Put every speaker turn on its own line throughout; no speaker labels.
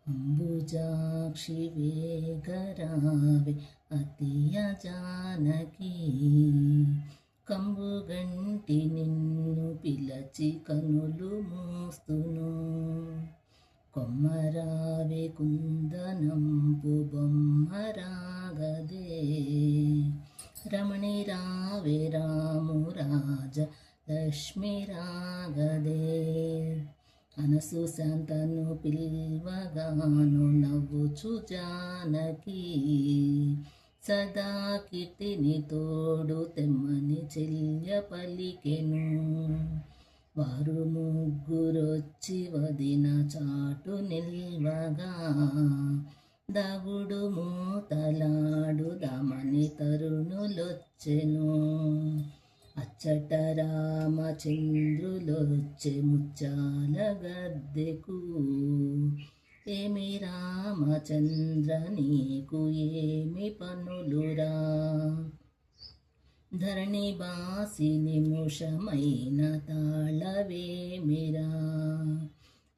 అంబుజాక్షివే గరావే అతియ జానకి కంబుగంటి నిన్ను పిలచి కనులు మోస్తును కొమ్మరావే కుందనంపు బొమ్మరాగదే రమణి రావే రాము రాజ లక్ష్మి రాగదే అనసు శాంతను పిల్వగాను నవ్వుచు జానకి సదా కీర్తిని తోడు తెమ్మని చెల్య పలికెను వారు ముగ్గురొచ్చి వదిన చాటు నిల్వగా దాగుడు మూతలాడుదామని తరుణులొచ్చెను అచ్చట రామచంద్రులొచ్చే ముచ్చాల గద్దెకు ఏమి రామచంద్ర నీకు ఏమి పనులురా ధరణి బాసి నిముషమైన తాళవేమిరా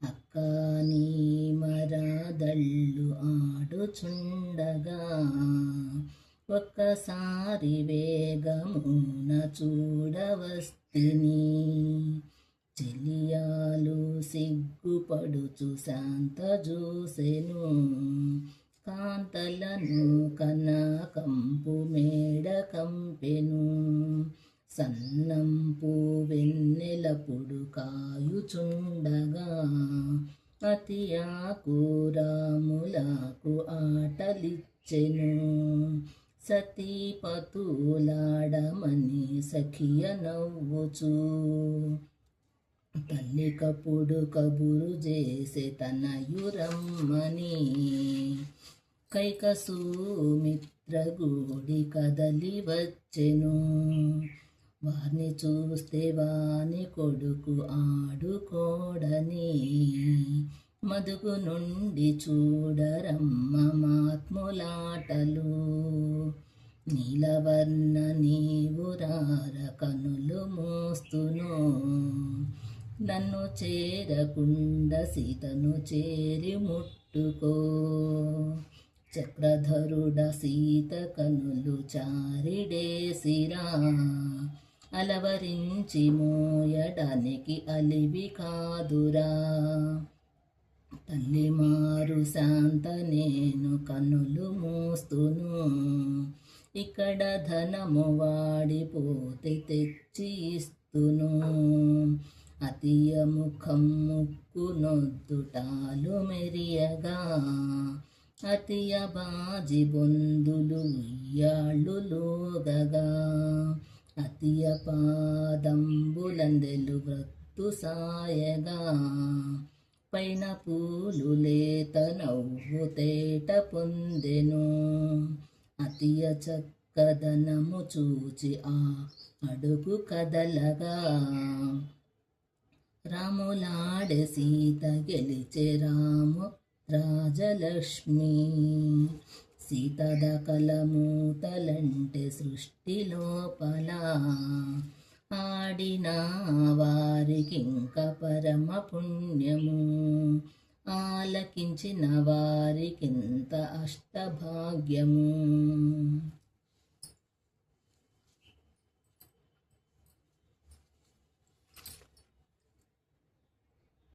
అక్క నీ మరదళ్ళు ఆడుచుండగా ఒక్కసారి వేగమున చూడవస్తిని చెలియాలు సిగ్గుపడుచు శాంత చూసెను కాంతలను కనకంపు మేడ కంపెను సన్నంపు వెన్నెలపుడు కాయుచుండగా అతి ఆకురాములకు ఆటలిచ్చెను సతీపతులాడమని సఖియ నవ్వుచు తల్లికప్పుడు కబురు చేసే తనయురమ్మని కైకసూమిత్రగూడి కదలి వచ్చెను వారిని చూస్తే వాని కొడుకు ఆడుకోడని మదుగు నుండి చూడరమ్మ మాత్ములాటలు నీలవర్ణ నీవు రార కనులు మోస్తును నన్ను చేరకుండా సీతను చేరి ముట్టుకో చక్రధరుడ సీత కనులు చారిడేసిరా అలవరించి మోయడానికి అలివి కాదురా తల్లి మారు శాంత నేను కనులు మోస్తును ఇక్కడ ధనము వాడిపోతే తెచ్చి ఇస్తును అతియ ముఖం ముక్కు నొద్దుటాలు మెరియగా అతియ బాజి బొందులు ఉయ్యాళ్ళు లోగగా అతియ పాదంబులందెలు వ్రత్తు సాయగా పైన పూలు లేత నవ్వు తేట పొందెను అతియ చక్కదనము చూచి ఆ అడుగు కదలగా రాములాడే సీత గెలిచే రాము రాజలక్ష్మి సీతద కలమూతలంటే సృష్టి లోపల ఆడిన వారికింక పరమ పుణ్యము ఆలకించిన వారికింత అష్టభాగ్యము.